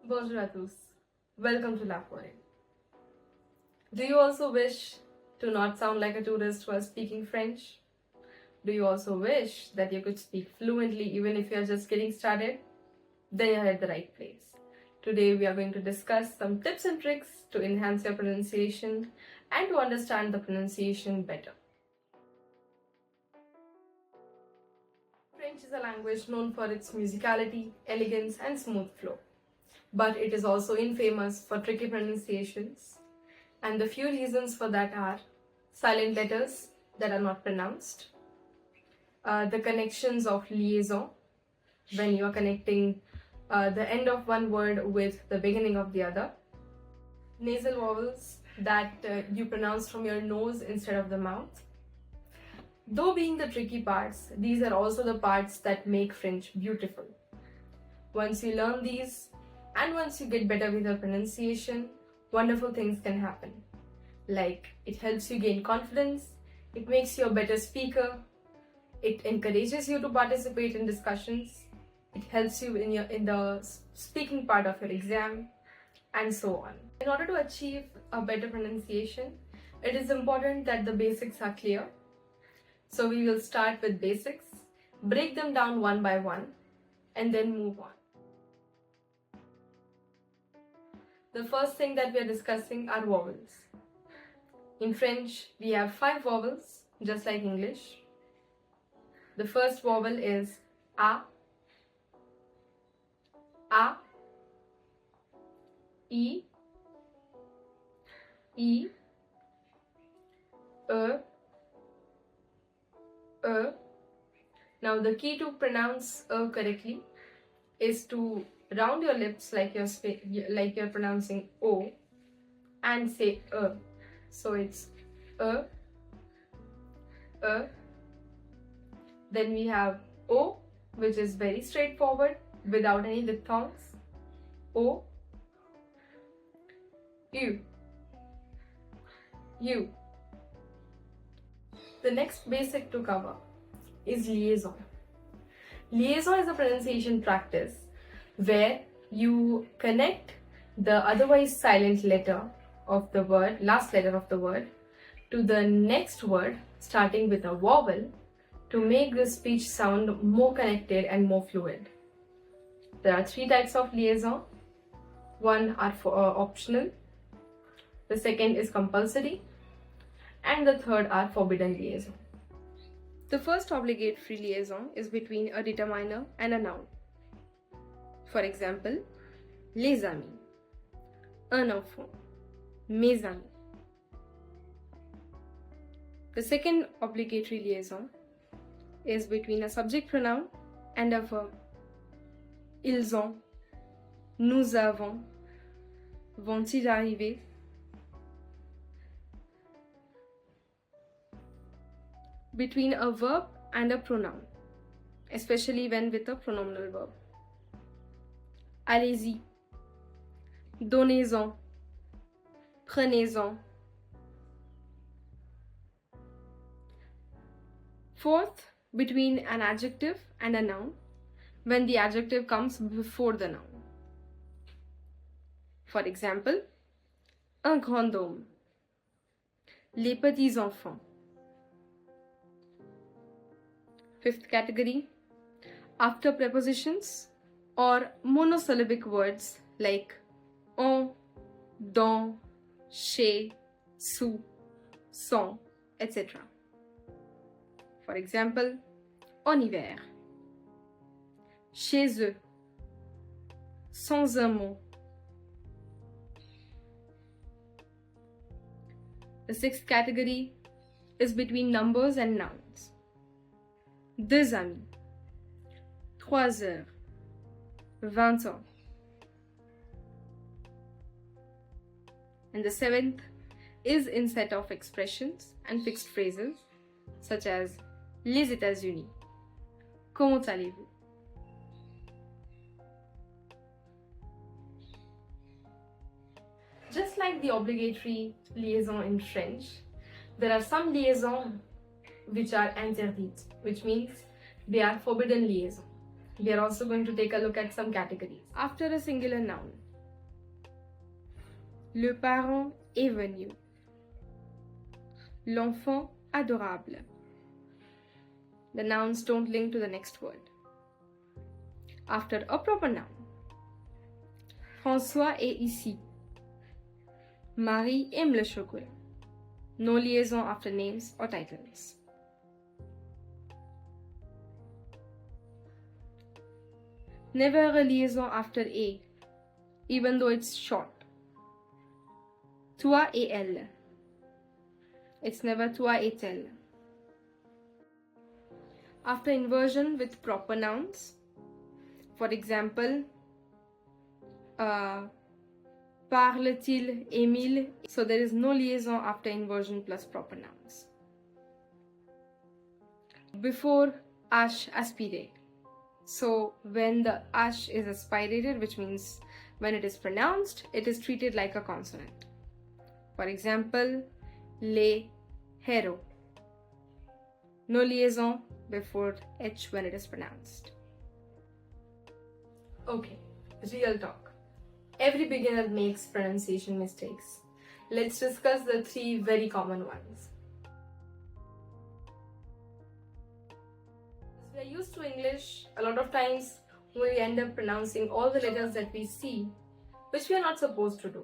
Bonjour à tous. Welcome to La Foret. Do you also wish to not sound like a tourist while speaking French? Do you also wish that you could speak fluently even if you are just getting started? Then you're at the right place. Today we are going to discuss some tips and tricks to enhance your pronunciation and to understand the pronunciation better. French is a language known for its musicality, elegance, and smooth flow. But it is also infamous for tricky pronunciations, and the few reasons for that are silent letters that are not pronounced, the connections of liaison when you are connecting the end of one word with the beginning of the other, nasal vowels that you pronounce from your nose instead of the mouth. Though being the tricky parts, these are also the parts that make French beautiful. Once you learn these, and once you get better with your pronunciation, wonderful things can happen. Like, it helps you gain confidence, it makes you a better speaker, it encourages you to participate in discussions, it helps you in the speaking part of your exam, and so on. In order to achieve a better pronunciation, it is important that the basics are clear. So we will start with basics, break them down one by one, and then move on. The first thing that we are discussing are vowels. In French, we have 5 vowels, just like English. The first vowel is A, A, E, E, E. Now the key to pronounce correctly is to round your lips like you're pronouncing O and say So it's Then we have O, which is very straightforward without any diphthongs. O, U, U. The next basic to cover is liaison. Liaison is a pronunciation practice where you connect the otherwise silent letter of the word, last letter of the word, to the next word starting with a vowel to make the speech sound more connected and more fluid. There are 3 types of liaison. One are optional, the second is compulsory, and the third are forbidden liaison. The first obligatory liaison is between a determiner and a noun. For example, les amis, un enfant, mes amis. The second obligatory liaison is between a subject pronoun and a verb. Ils ont, nous avons, vont-ils arriver. Between a verb and a pronoun, especially when with a pronominal verb. Allez-y, donnez-en, prenez-en. Fourth, between an adjective and a noun, when the adjective comes before the noun. For example, un grand homme, les petits enfants. Fifth category, after prepositions or monosyllabic words like on, dans, chez, sous, sans, etc. For example, en hiver, chez eux, sans un mot. The sixth category is between numbers and nouns. 2 amis, 3 heures, 20 ans. And the 7th is in set of expressions and fixed phrases such as les États-Unis, comment allez-vous? Just like the obligatory liaison in French, there are some liaisons which are interdites, which means they are forbidden liaison. We are also going to take a look at some categories. After a singular noun, Le parent est venu. L'enfant adorable. The nouns don't link to the next word. After a proper noun. François est ici. Marie aime le chocolat. No liaison after names or titles. Never a liaison after a, even though it's short. Toi et elle. It's never toi et elle. After inversion with proper nouns. For example, parle-t-il Émile? So there is no liaison after inversion plus proper nouns. Before H aspiré. So when the H is aspirated, which means when it is pronounced, it is treated like a consonant. For example, les héros. No liaison before H when it is pronounced. Okay, real talk. Every beginner makes pronunciation mistakes. Let's discuss the 3 very common ones. As we are used to English, a lot of times we end up pronouncing all the letters that we see, which we are not supposed to do.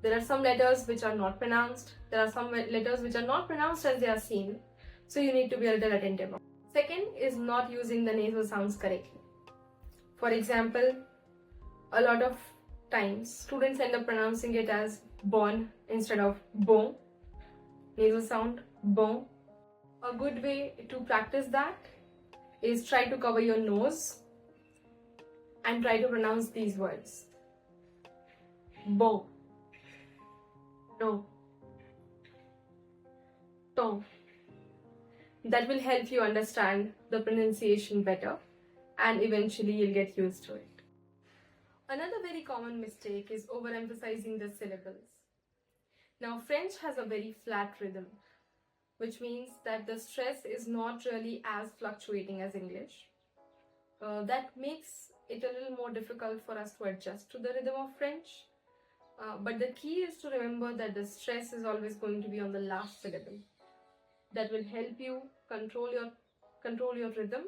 There are some letters which are not pronounced. There are some letters which are not pronounced as they are seen. So you need to be a little attentive. Second is not using the nasal sounds correctly. For example, a lot of times students end up pronouncing it as bon instead of bon. Nasal sound, bon. A good way to practice that is try to cover your nose and try to pronounce these words. Bon. No. Ton. That will help you understand the pronunciation better and eventually you'll get used to it. Another very common mistake is overemphasizing the syllables. Now French has a very flat rhythm, which means that the stress is not really as fluctuating as English. That makes it a little more difficult for us to adjust to the rhythm of French. But the key is to remember that the stress is always going to be on the last syllable. That will help you control your rhythm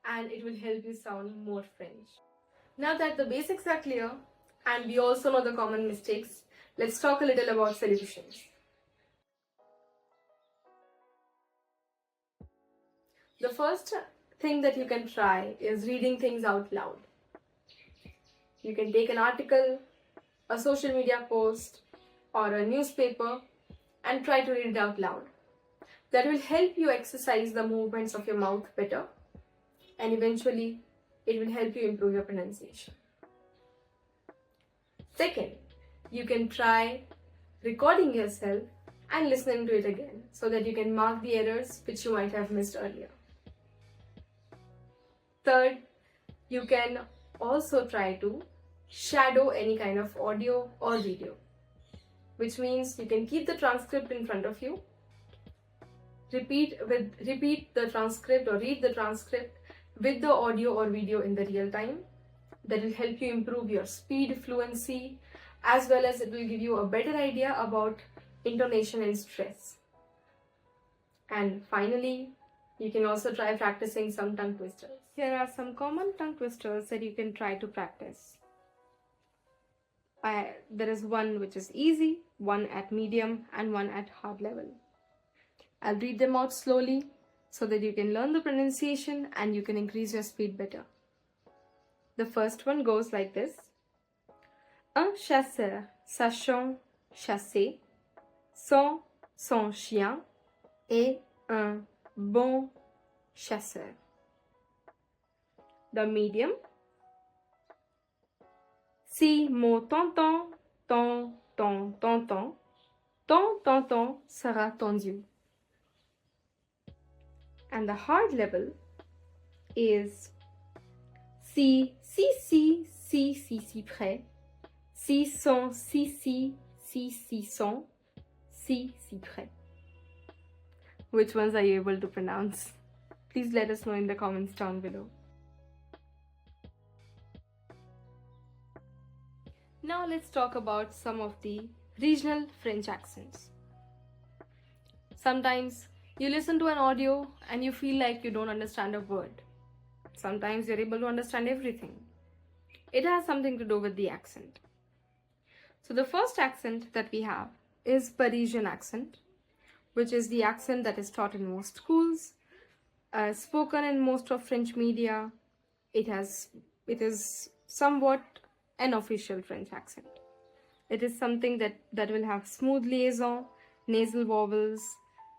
and it will help you sound more French. Now that the basics are clear and we also know the common mistakes, let's talk a little about solutions. The first thing that you can try is reading things out loud. You can take an article, a social media post, or a newspaper and try to read it out loud. That will help you exercise the movements of your mouth better and eventually it will help you improve your pronunciation. Second, you can try recording yourself and listening to it again so that you can mark the errors which you might have missed earlier. Third, you can also try to shadow any kind of audio or video, which means you can keep the transcript in front of you. Repeat the transcript or read the transcript with the audio or video in the real time. That will help you improve your speed, fluency, as well as it will give you a better idea about intonation and stress. And finally, you can also try practicing some tongue twisters. Here are some common tongue twisters that you can try to practice. There is one which is easy, one at medium, and one at hard level. I'll read them out slowly so that you can learn the pronunciation and you can increase your speed better. The first one goes like this. Un chasseur sachant chasser, sans son chien, est un bon chasseur. The medium. Si mon tonton, ton, ton, tonton, ton, tonton sera tendu. And the hard level is si près, si sont si sont, si près. Which ones are you able to pronounce? Please let us know in the comments down below. Now let's talk about some of the regional French accents. Sometimes you listen to an audio and you feel like you don't understand a word. Sometimes you're able to understand everything. It has something to do with the accent. So the first accent that we have is Parisian accent, which is the accent that is taught in most schools, spoken in most of French media. It is somewhat an official French accent. It is something that will have smooth liaison, nasal vowels,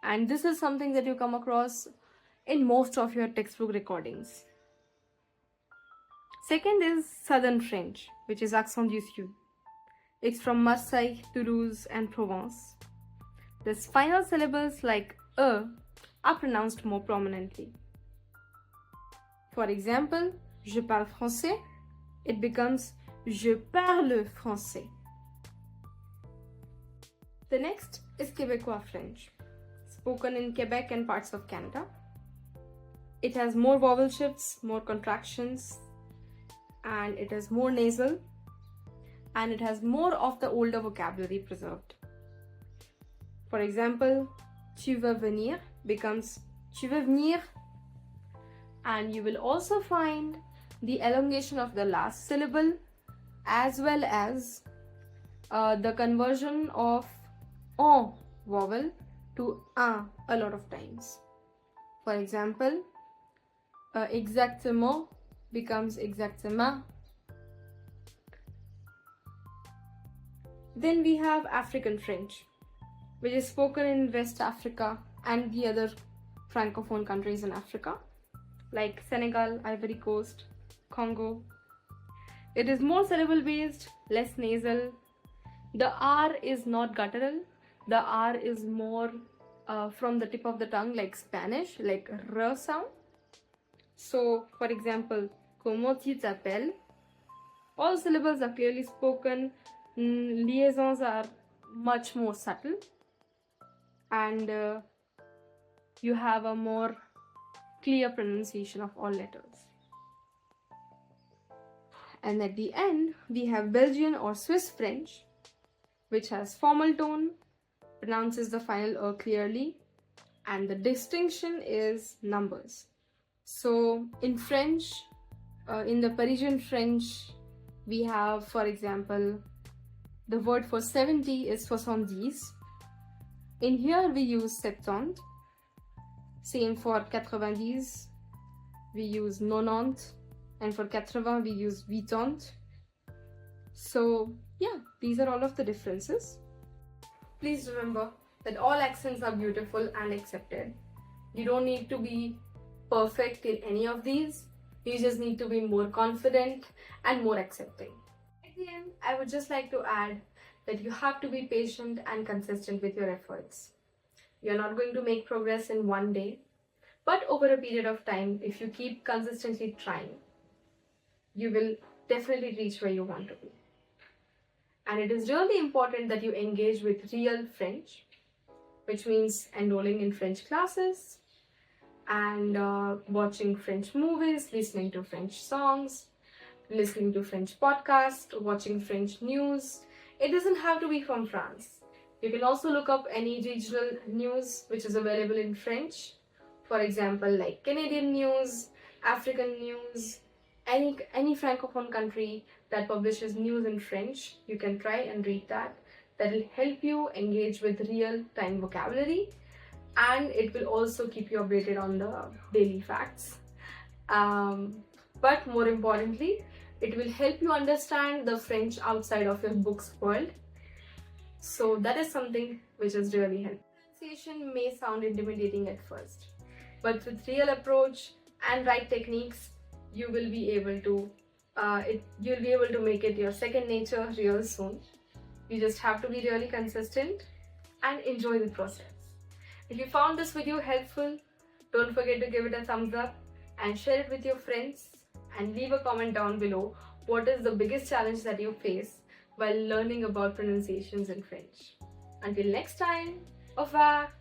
and this is something that you come across in most of your textbook recordings. Second is Southern French, which is accent du Sud. It's from Marseille, Toulouse, and Provence. The final syllables like E are pronounced more prominently. For example, je parle français, it becomes je parle français. The next is Québécois French, spoken in Quebec and parts of Canada. It has more vowel shifts, more contractions, and it is more nasal, and it has more of the older vocabulary preserved. For example, tu vas venir becomes tu veux venir, and you will also find the elongation of the last syllable as well as the conversion of on vowel to un a lot of times. For example, exactement becomes exactement. Then we have African French, which is spoken in West Africa and the other francophone countries in Africa, like Senegal, Ivory Coast, Congo. It is more syllable based, less nasal. The R is not guttural. The R is more from the tip of the tongue, like Spanish, like R sound. So, for example, comment tu t'appelles? All syllables are clearly spoken. Liaisons are much more subtle, and you have a more clear pronunciation of all letters. And at the end, we have Belgian or Swiss French, which has formal tone, pronounces the final clearly, and the distinction is numbers. So in French, in the Parisian French, we have, for example, the word for 70 is 70. In here we use 70. Same for 90, we use 90, and for 80 we use 80. So yeah, these are all of the differences. Please remember that all accents are beautiful and accepted. You don't need to be perfect in any of these. You just need to be more confident and more accepting. At the end, I would just like to add that you have to be patient and consistent with your efforts. You're not going to make progress in one day, but over a period of time, if you keep consistently trying, you will definitely reach where you want to be. And it is really important that you engage with real French, which means enrolling in French classes and watching French movies, listening to French songs, listening to French podcasts, watching French news. It doesn't have to be from France. You can also look up any regional news which is available in French. For example, like Canadian news, African news, any francophone country that publishes news in French, you can try and read that. That will help you engage with real-time vocabulary, and it will also keep you updated on the daily facts. But more importantly, it will help you understand the French outside of your book's world. So that is something which is really helpful. Pronunciation may sound intimidating at first, but with real approach and right techniques, you will be able to make it your second nature real soon. You just have to be really consistent and enjoy the process. If you found this video helpful, don't forget to give it a thumbs up and share it with your friends, and leave a comment down below what is the biggest challenge that you face while learning about pronunciations in French. Until next time, au revoir!